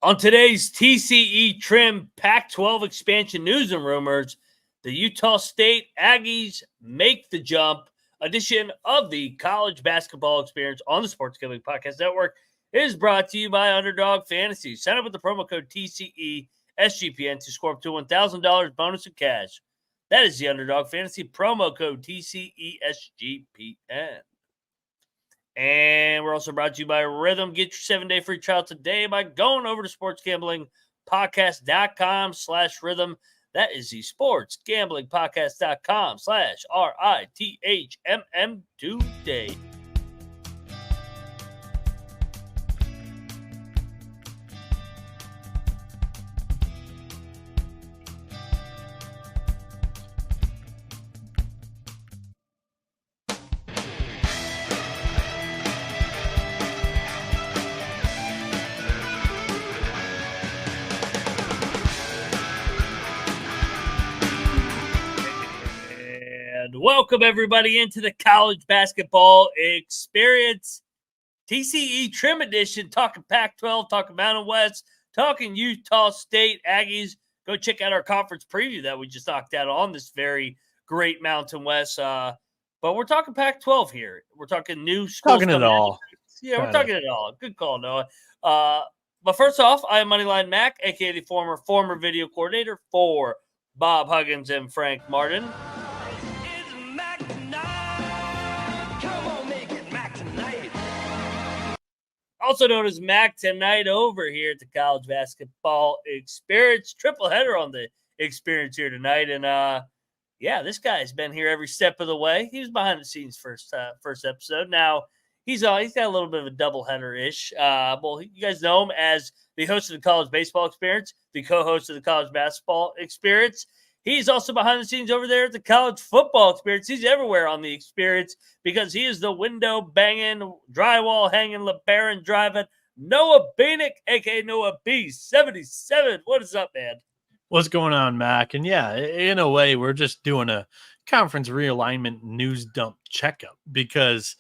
On today's TCE Trim Pac-12 expansion news and rumors, the Utah State Aggies make the jump edition of the college basketball experience on the Sports Gambling Podcast Network is brought to you by Underdog Fantasy. Sign up with the promo code TCE SGPN to score up to $1,000 bonus in cash. That is the Underdog Fantasy promo code TCE SGPN. And we're also brought to you by Rhythm. Get your 7-day free trial today by going over to sportsgamblingpodcast.com/rhythm. That is the sportsgamblingpodcast.com/RITHMM today. Welcome, everybody, into the college basketball experience. TCE Trim Edition, talking Pac-12, talking Mountain West, talking Utah State Aggies. Go check out our conference preview that we just knocked out on this very great Mountain West. But we're talking Pac-12 here. We're talking new schools. Talking it all. Yeah, we're talking it all. Good call, Noah. But first off, I am Moneyline Mac, a.k.a. the former video coordinator for Bob Huggins and Frank Martin. Also known as Mac Tonight over here at the College Basketball Experience. Triple header on the Experience here tonight. And, this guy's been here every step of the way. He was behind the scenes first episode. Now, he's got a little bit of a double header-ish. You guys know him as the host of the College Baseball Experience, the co-host of the College Basketball Experience. He's also behind the scenes over there at the College Football Experience. He's everywhere on the Experience because he is the window-banging, drywall-hanging, LeBaron driving Noah Bieniek, a.k.a. Noah B77. What is up, man? What's going on, Mac? And yeah, in a way, we're just doing a conference realignment news dump checkup because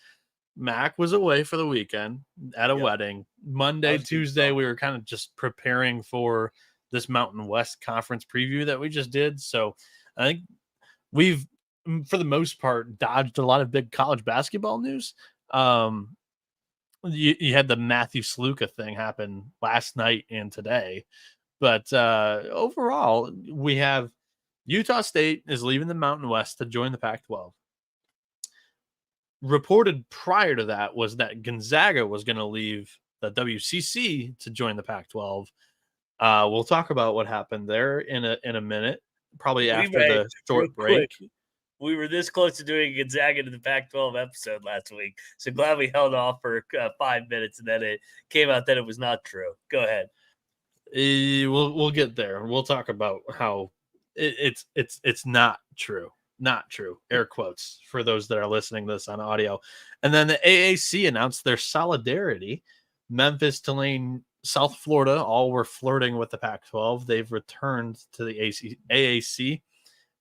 Mac was away for the weekend at a wedding. Monday, Tuesday, we were kind of just preparing for this Mountain West Conference preview that we just did. So I think we've, for the most part, dodged a lot of big college basketball news. You had the Matthew Sluka thing happen last night and today. But overall, we have Utah State is leaving the Mountain West to join the Pac-12. Reported prior to that was that Gonzaga was going to leave the WCC to join the Pac-12. We'll talk about what happened there in a minute, probably after the short break. We were this close to doing Gonzaga to the Pac-12 episode last week, so glad we held off for 5 minutes, and then it came out that it was not true. Go ahead. We'll get there. We'll talk about how it's not true. Not true. Air quotes for those that are listening to this on audio. And then the AAC announced their solidarity. Memphis, Tulane, South Florida, all were flirting with the Pac-12. They've returned to the AAC,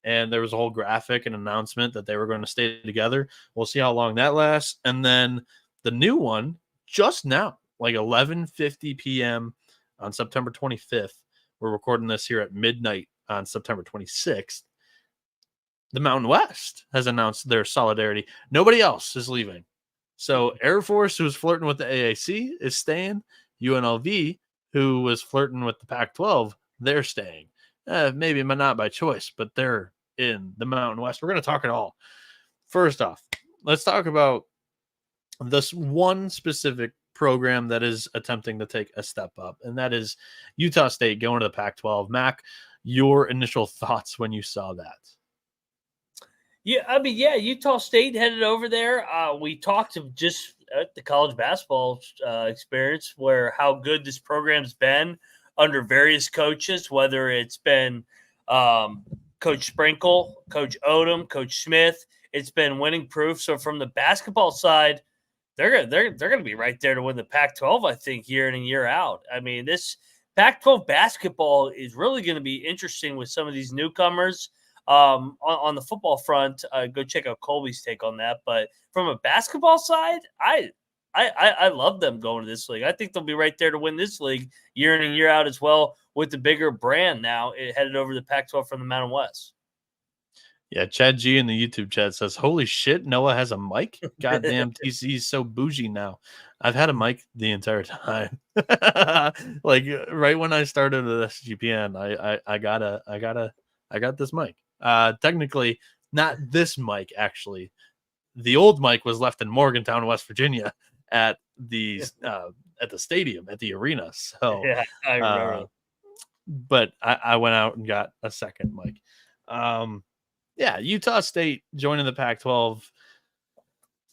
and there was a whole graphic and announcement that they were going to stay together. We'll see how long that lasts. And then the new one, just now, like 11:50 p.m. on September 25th. We're recording this here at midnight on September 26th. The Mountain West has announced their solidarity. Nobody else is leaving. So Air Force, who's flirting with the AAC, is staying. UNLV, who was flirting with the Pac-12, they're staying. Maybe not by choice, but they're in the Mountain West. We're going to talk it all. First off, let's talk about this one specific program that is attempting to take a step up, and that is Utah State going to the Pac-12. Mac, your initial thoughts when you saw that? Utah State headed over there. We talked just at the college basketball experience where how good this program's been under various coaches, whether it's been Coach Sprinkle, Coach Odom, Coach Smith. It's been winning proof. So from the basketball side, they're going to be right there to win the Pac-12, I think, year in and year out. I mean, this Pac-12 basketball is really going to be interesting with some of these newcomers. On the football front, go check out Colby's take on that. But from a basketball side, I love them going to this league. I think they'll be right there to win this league year in and year out as well with the bigger brand now headed over the Pac-12 from the Mountain West. Yeah, Chad G in the YouTube chat says, "Holy shit, Noah has a mic. Goddamn, TCE is so bougie now. I've had a mic the entire time. Like right when I started at SGPN, I got this mic. Technically, not this mic actually. The old mic was left in Morgantown, West Virginia, at the stadium, at the arena. So, Yeah, I remember. But I went out and got a second mic. Yeah, Utah State joining the Pac-12.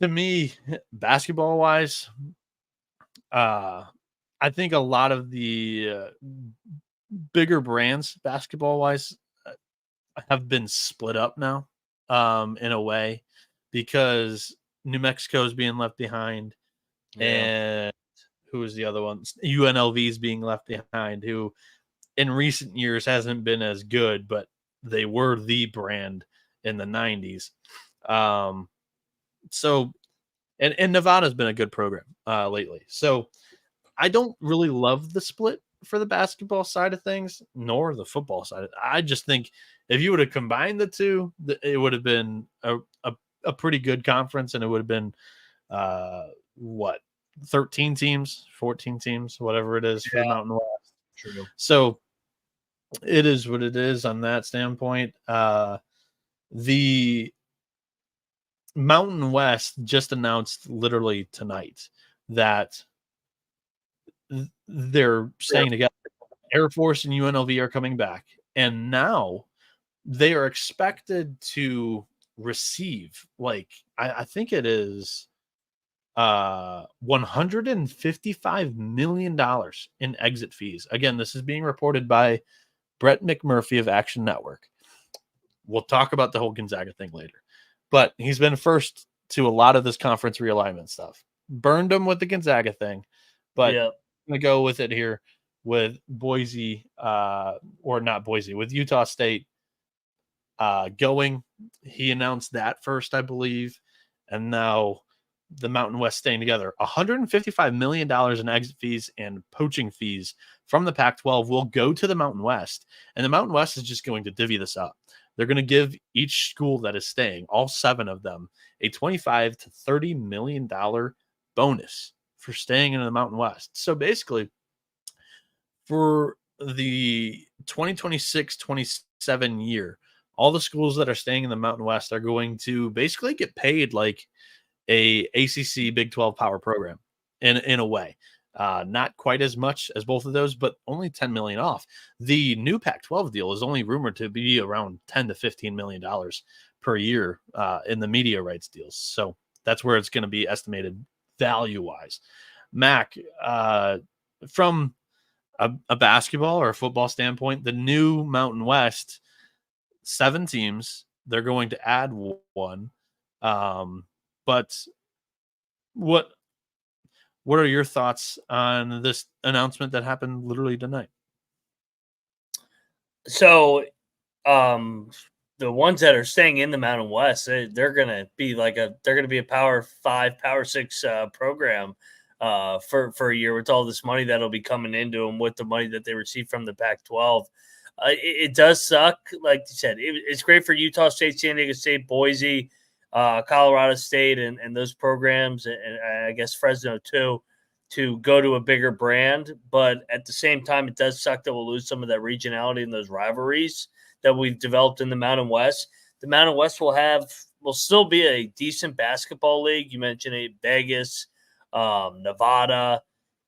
To me, basketball-wise, I think a lot of the bigger brands, basketball-wise, have been split up now, in a way, because New Mexico is being left behind, and who is the other one? UNLV is being left behind, who in recent years hasn't been as good, but they were the brand in the 90s. So, and Nevada's been a good program lately. So I don't really love the split for the basketball side of things, nor the football side. I just think if you would have combined the two, it would have been a pretty good conference, and it would have been what, 13 teams, 14 teams, whatever it is for the Mountain West. True. So it is what it is on that standpoint. The Mountain West just announced literally tonight that they're staying together. Air Force and UNLV are coming back, and now they are expected to receive, like, I think it is $155 million in exit fees. Again, this is being reported by Brett McMurphy of Action Network. We'll talk about the whole Gonzaga thing later, but he's been first to a lot of this conference realignment stuff. Burned him with the Gonzaga thing, but I'm going to go with it here with Boise, or not Boise, with Utah State going. He announced that first, I believe, and now the Mountain West staying together. $155 million in exit fees and poaching fees from the Pac-12 will go to the Mountain West, and the Mountain West is just going to divvy this up. They're going to give each school that is staying, all 7 of them, a $25 to $30 million bonus for staying in the Mountain West. So basically, for the 2026-27 year, all the schools that are staying in the Mountain West are going to basically get paid like a ACC Big 12 power program in a way. Not quite as much as both of those, but only $10 million off. The new Pac-12 deal is only rumored to be around $10 to $15 million per year in the media rights deals. So that's where it's going to be estimated value-wise. Mac, from a basketball or a football standpoint, the new Mountain West, 7 teams, they're going to add 1. But what are your thoughts on this announcement that happened literally tonight? So, the ones that are staying in the Mountain West, they're going to be a Power 5, Power 6 program for a year, with all this money that'll be coming into them with the money that they receive from the Pac-12. It does suck, like you said. It's great for Utah State, San Diego State, Boise, Colorado State, and those programs, and I guess Fresno too, to go to a bigger brand. But at the same time, it does suck that we'll lose some of that regionality and those rivalries that we've developed in the Mountain West. The Mountain West will still be a decent basketball league. You mentioned Vegas, Nevada,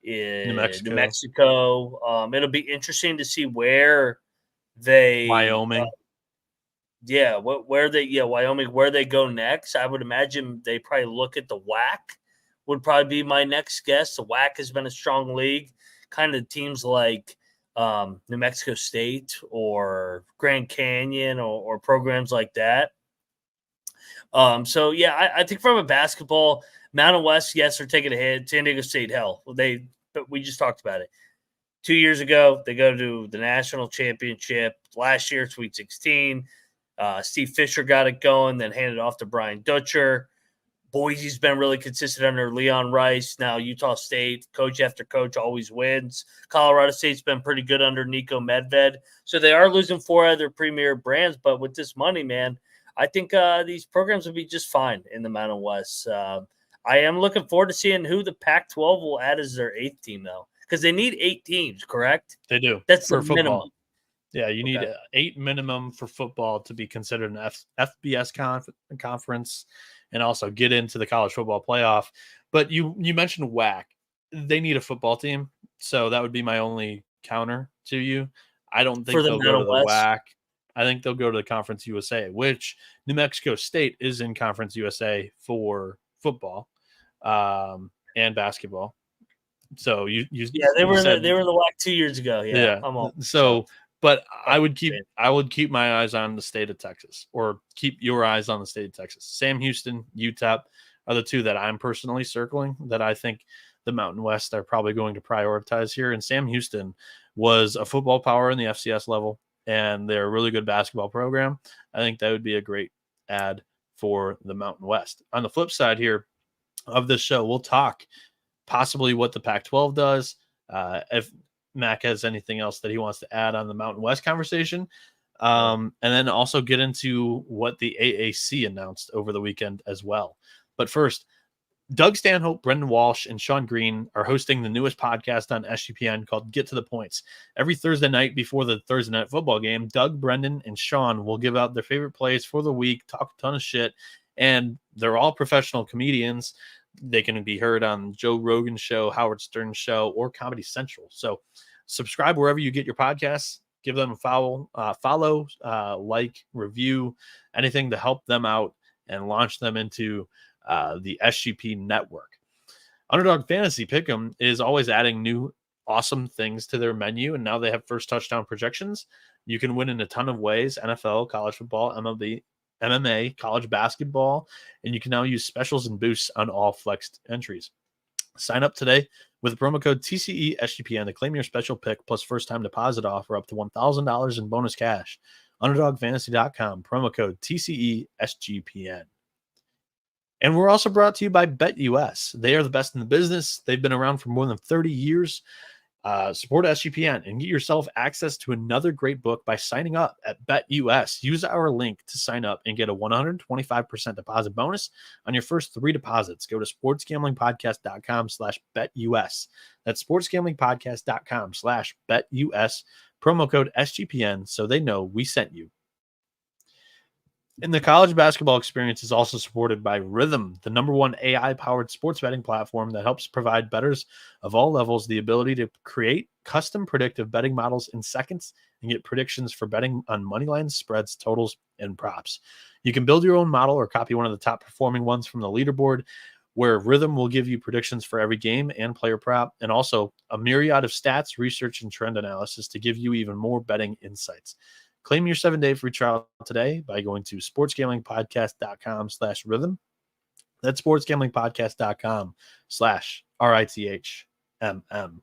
New Mexico. It'll be interesting to see where Wyoming. Wyoming, where they go next. I would imagine they probably look at the WAC, would probably be my next guess. The WAC has been a strong league, kind of teams like New Mexico State or Grand Canyon or programs like that. I think from a basketball, Mountain West, yes, they're taking a hit. San Diego State, but we just talked about it. 2 years ago, they go to the national championship. Last year, Sweet 16. Steve Fisher got it going, then handed off to Brian Dutcher. Boise's been really consistent under Leon Rice. Now Utah State, coach after coach, always wins. Colorado State's been pretty good under Nico Medved. So they are losing 4 other premier brands, but with this money, man, I think these programs will be just fine in the Mountain West. I am looking forward to seeing who the Pac-12 will add as their 8th team, though, because they need 8 teams, correct? They do. That's for the football. minimum. Yeah, you need 8 minimum for football to be considered an FBS conference and also get into the college football playoff. But you mentioned WAC. They need a football team, so that would be my only counter to you. I don't think they'll go to the WAC. I think they'll go to the Conference USA, which New Mexico State is in Conference USA for football and basketball. So they were in the WAC 2 years ago. Yeah. But I would keep my eyes on the state of Texas, or keep your eyes on the state of Texas. Sam Houston, UTEP are the 2 that I'm personally circling that I think the Mountain West are probably going to prioritize here. And Sam Houston was a football power in the FCS level, and they're a really good basketball program. I think that would be a great add for the Mountain West. On the flip side here of this show, we'll talk possibly what the Pac-12 does, if Mac has anything else that he wants to add on the Mountain West conversation, and then also get into what the AAC announced over the weekend as well. But first, Doug Stanhope, Brendan Walsh, and Sean Green are hosting the newest podcast on SGPN called Get to the Points. Every Thursday night before the Thursday night football game, Doug, Brendan, and Sean will give out their favorite plays for the week, talk a ton of shit, and they're all professional comedians. They can be heard on Joe Rogan's show, Howard Stern's show, or Comedy Central. So subscribe wherever you get your podcasts. Give them a follow, like, review, anything to help them out and launch them into the SGP network. Underdog Fantasy Pick'em is always adding new awesome things to their menu, and now they have first touchdown projections. You can win in a ton of ways: NFL, college football, MLB, MMA, college basketball, and you can now use specials and boosts on all flexed entries. Sign up today with the promo code TCE SGPN to claim your special pick plus first time deposit offer up to $1,000 in bonus cash. UnderdogFantasy.com, promo code TCE SGPN. And we're also brought to you by BetUS. They are the best in the business. They've been around for more than 30 years. Support SGPN and get yourself access to another great book by signing up at BetUS. Use our link to sign up and get a 125% deposit bonus on your first 3 deposits. Go to sportsgamblingpodcast.com/BetUS. That's sportsgamblingpodcast.com/BetUS. Promo code SGPN so they know we sent you. And the college basketball experience is also supported by Rhythm, the #1 AI-powered sports betting platform that helps provide bettors of all levels the ability to create custom predictive betting models in seconds and get predictions for betting on money lines, spreads, totals, and props. You can build your own model or copy one of the top-performing ones from the leaderboard, where Rhythm will give you predictions for every game and player prop, and also a myriad of stats, research, and trend analysis to give you even more betting insights. Claim your 7-day free trial today by going to sportsgamblingpodcast.com/rhythm. That's sportsgamblingpodcast.com/RITHMM.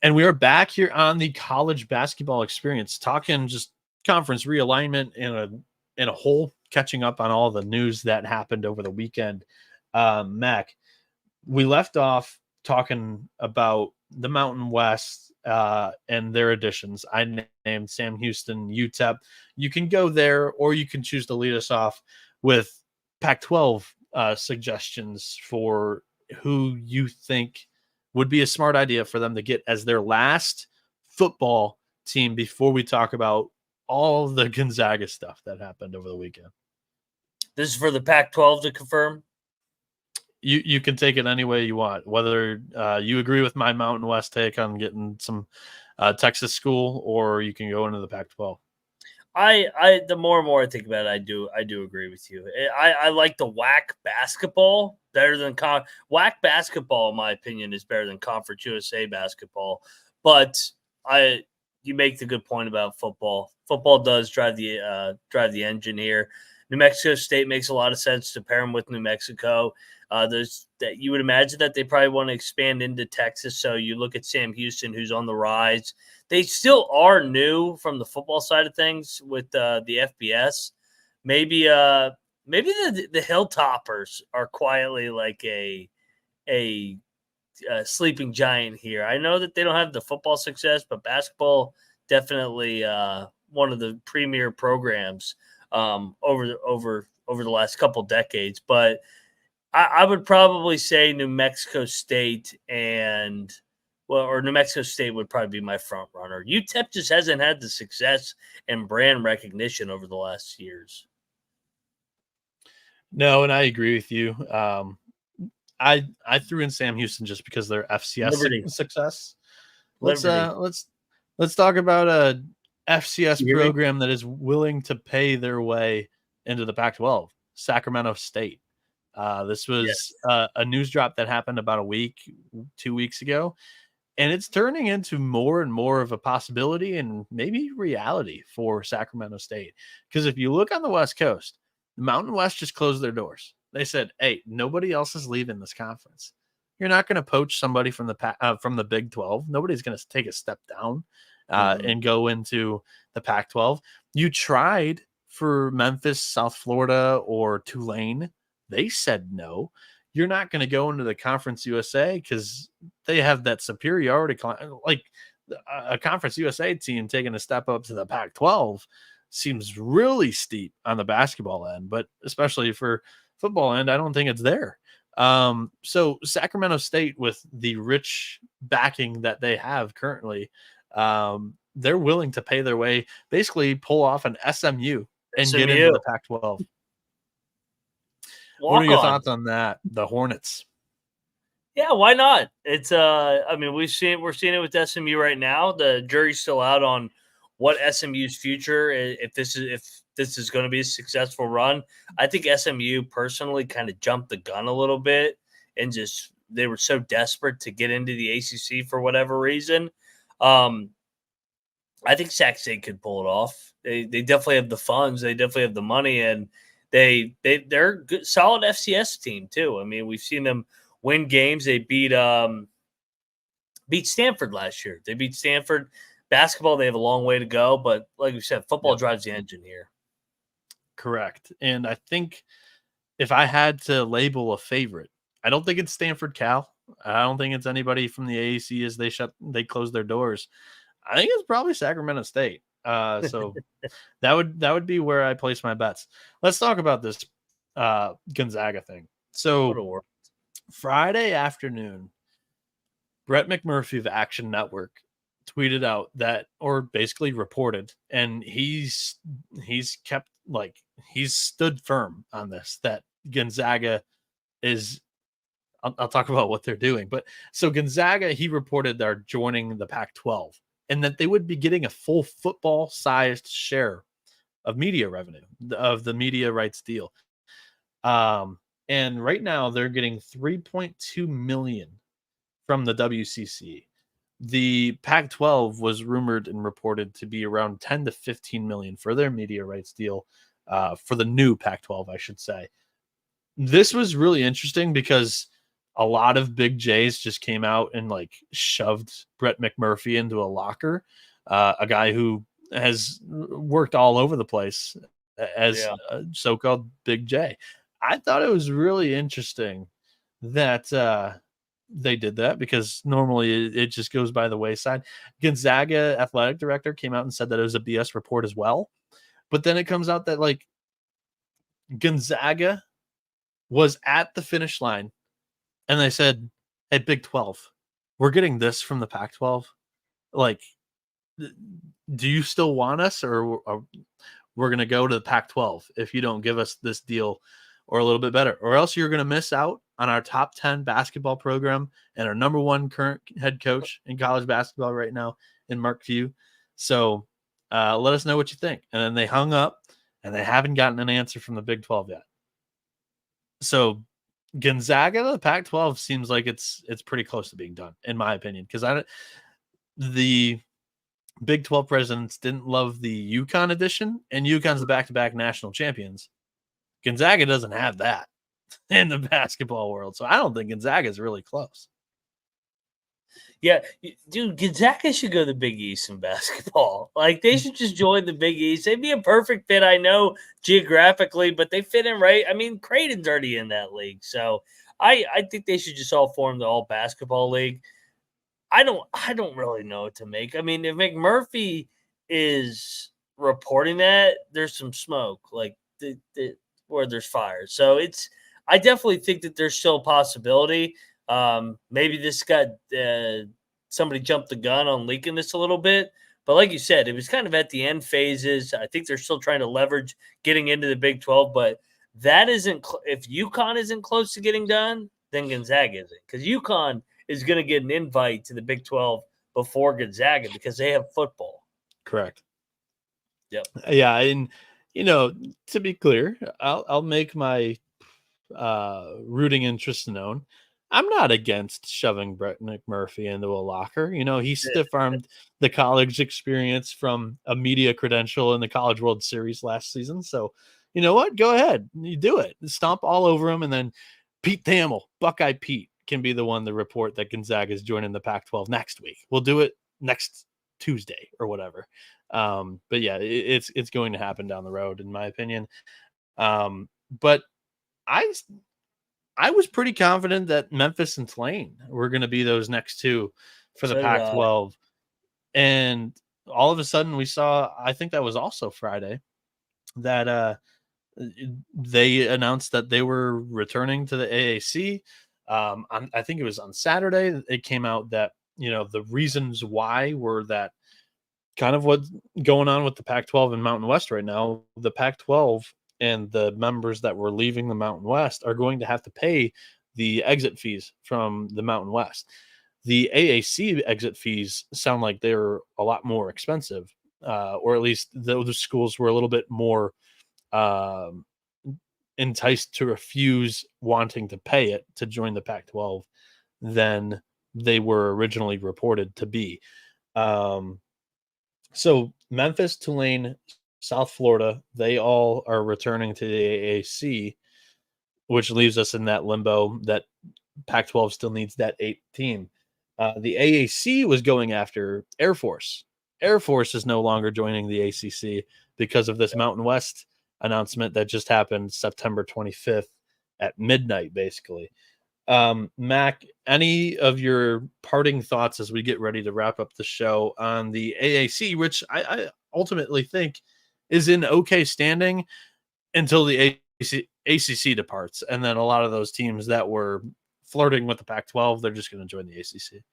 And we are back here on the college basketball experience, talking just conference realignment in a whole, catching up on all the news that happened over the weekend. Mac, we left off talking about the Mountain West and their additions. I named Sam Houston, UTEP. You can go there, or you can choose to lead us off with Pac-12 suggestions for who you think would be a smart idea for them to get as their last football team before we talk about all the Gonzaga stuff that happened over the weekend. This is for the Pac-12 to confirm? You can take it any way you want, whether you agree with my Mountain West take on getting some Texas school, or you can go into the Pac-12. The more and more I think about it, I do agree with you. I like the WAC basketball better than WAC basketball, in my opinion, is better than Conference USA basketball. But you make the good point about football. Football does drive the engine here. New Mexico State makes a lot of sense to pair them with New Mexico. That you would imagine that they probably want to expand into Texas. So you look at Sam Houston, who's on the rise. They still are new from the football side of things with the FBS. Maybe maybe the Hilltoppers are quietly like a sleeping giant here. I know that they don't have the football success, but basketball definitely one of the premier programs over the last couple decades. But I would probably say New Mexico State or New Mexico State would probably be my front runner. UTEP just hasn't had the success and brand recognition over the last years. No, and I agree with you. I threw in Sam Houston just because of their FCS success. Let's talk about a FCS program that is willing to pay their way into the Pac-12. Sacramento State. This was a news drop that happened about 2 weeks ago, and it's turning into more and more of a possibility and maybe reality for Sacramento State. Because if you look on the West Coast, the Mountain West just closed their doors. They said, "Hey, nobody else is leaving this conference. You're not going to poach somebody from the Big 12. Nobody's going to take a step down and go into the Pac-12. You tried for Memphis, South Florida, or Tulane. They said no. You're not going to go into the Conference USA because they have that superiority. Like a Conference USA team taking a step up to the Pac-12 seems really steep on the basketball end, but especially for football end, I don't think it's there. So Sacramento State, with the rich backing that they have currently, they're willing to pay their way, basically pull off an SMU and get into the Pac-12. What are your thoughts on that? The Hornets. Yeah, why not? It's I mean, we're seeing it with SMU right now. The jury's still out on what SMU's future, if this is going to be a successful run. I think SMU personally kind of jumped the gun a little bit and just they were so desperate to get into the ACC for whatever reason. I think Sac State could pull it off. They definitely have the funds. They definitely have the money, and they're a good, solid FCS team too. I mean, we've seen them win games. They beat Stanford last year. They beat Stanford. Basketball, they have a long way to go, but like we said, football drives the engine here. Correct. And I think if I had to label a favorite, I don't think it's Stanford Cal. I don't think it's anybody from the AAC as they close their doors. I think it's probably Sacramento State. So that would be where I place my bets. Let's talk about this Gonzaga thing. So Friday afternoon, Brett McMurphy of Action Network tweeted out that, or basically reported, and he's stood firm on this, that Gonzaga is, I'll talk about what they're doing. But so Gonzaga, he reported they're joining the Pac-12 and that they would be getting a full football sized share of media revenue, of the media rights deal. And right now they're getting $3.2 million from the WCC. The Pac-12 was rumored and reported to be around 10 to 15 million for their media rights deal, for the new Pac-12, I should say. This was really interesting because a lot of big J's just came out and like shoved Brett McMurphy into a locker, a guy who has worked all over the place as a so-called big J. I thought it was really interesting that they did that, because normally it just goes by the wayside. Gonzaga athletic director came out and said that it was a BS report as well. But then it comes out that like Gonzaga was at the finish line and they said, "Hey, Big 12, we're getting this from the Pac-12. Like, do you still want us, or we're going to go to the Pac-12 if you don't give us this deal or a little bit better, or else you're going to miss out on our top 10 basketball program and our number one current head coach in college basketball right now in Mark Few. So let us know what you think." And then they hung up, and they haven't gotten an answer from the Big 12 yet. So Gonzaga, the Pac-12 seems like it's pretty close to being done, in my opinion, because the Big 12 presidents didn't love the UConn edition, and UConn's the back-to-back national champions. Gonzaga doesn't have that in the basketball world, so I don't think Gonzaga is really close. Yeah, dude, Gonzaga should go to the Big East in basketball. Like, they should just join the Big East. They'd be a perfect fit, I know, geographically, but they fit in right. I mean, Creighton's already in that league. So I think they should just all form the all basketball league. I don't really know what to make. I mean, if McMurphy is reporting that, there's some smoke, like where there's fire. So I definitely think that there's still a possibility. Maybe this got somebody jumped the gun on leaking this a little bit, but like you said, it was kind of at the end phases. I think they're still trying to leverage getting into the Big 12, but that isn't. If UConn isn't close to getting done, then Gonzaga isn't, because UConn is going to get an invite to the Big 12 before Gonzaga because they have football. Correct. Yep. Yeah, and to be clear, I'll make my rooting interest known. I'm not against shoving Brett McMurphy into a locker. He stiff-armed the college experience from a media credential in the College World Series last season. So, you know what? Go ahead. You do it. Stomp all over him, and then Pete Thamel, Buckeye Pete, can be the one to report that Gonzaga is joining the Pac-12 next week. We'll do it next Tuesday or whatever. But yeah, it's going to happen down the road, in my opinion. But I was pretty confident that Memphis and Tulane were going to be those next two for the Pac-12. And all of a sudden we saw, I think that was also Friday, that they announced that they were returning to the AAC. I think it was on Saturday. It came out that, the reasons why were that kind of what's going on with the Pac-12 and Mountain West right now. The Pac-12 and the members that were leaving the Mountain West are going to have to pay the exit fees from the Mountain West. The AAC exit fees sound like they're a lot more expensive, or at least those schools were a little bit more enticed to refuse wanting to pay it to join the Pac-12 than they were originally reported to be. So Memphis, Tulane, South Florida, they all are returning to the AAC, which leaves us in that limbo that Pac-12 still needs that 8th team. The AAC was going after Air Force. Air Force is no longer joining the ACC because of this Mountain West announcement that just happened September 25th at midnight, basically. Mac, any of your parting thoughts as we get ready to wrap up the show on the AAC, which I ultimately think is in okay standing until the ACC departs. And then a lot of those teams that were flirting with the Pac-12, they're just going to join the ACC.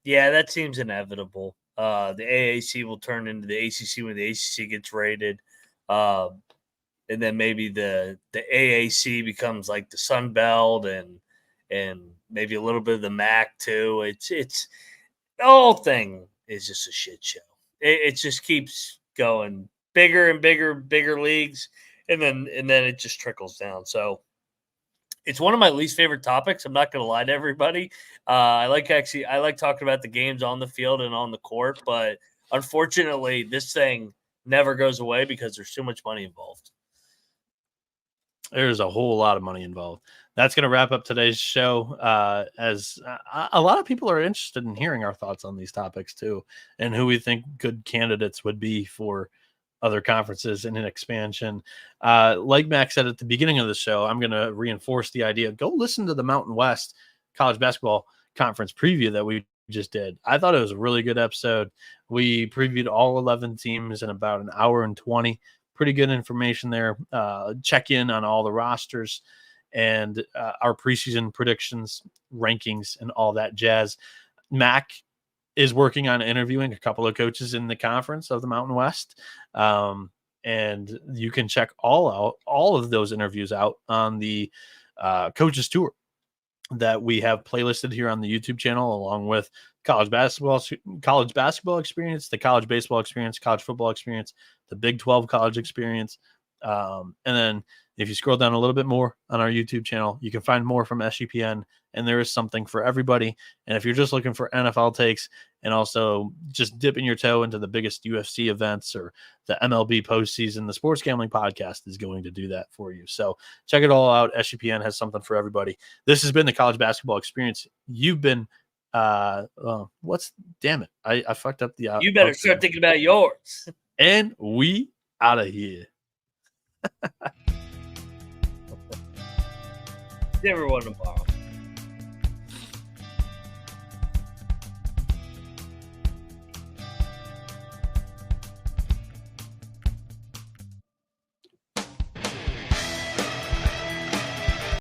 Yeah, that seems inevitable. The AAC will turn into the ACC when the ACC gets rated. And then maybe the AAC becomes like the Sun Belt and maybe a little bit of the MAC too. It's the whole thing is just a shit show. It just keeps going bigger and bigger leagues, and then it just trickles down. So it's one of my least favorite topics. I'm not going to lie to everybody. I like talking about the games on the field and on the court, but unfortunately, this thing never goes away because there's too much money involved. There's a whole lot of money involved. That's going to wrap up today's show. As a lot of people are interested in hearing our thoughts on these topics too, and who we think good candidates would be for other conferences in an expansion. Like Max said at the beginning of the show, I'm going to reinforce the idea. Go listen to the Mountain West College Basketball Conference preview that we just did. I thought it was a really good episode. We previewed all 11 teams in about an hour and 20. Pretty good information there. Check in on all the rosters and our preseason predictions, rankings, and all that jazz. Mac is working on interviewing a couple of coaches in the conference of the Mountain West. And you can check all of those interviews out on the coaches tour that we have playlisted here on the YouTube channel, along with college basketball experience, the college baseball experience, college football experience, the Big 12 college experience. And then if you scroll down a little bit more on our YouTube channel, you can find more from SGPN, and there is something for everybody. And if you're just looking for NFL takes and also just dipping your toe into the biggest UFC events or the MLB postseason, the Sports Gambling Podcast is going to do that for you. So check it all out. SGPN has something for everybody. This has been the College Basketball Experience. You've been Damn it. I fucked up the You better start thinking about yours. And we out of here. See everyone tomorrow.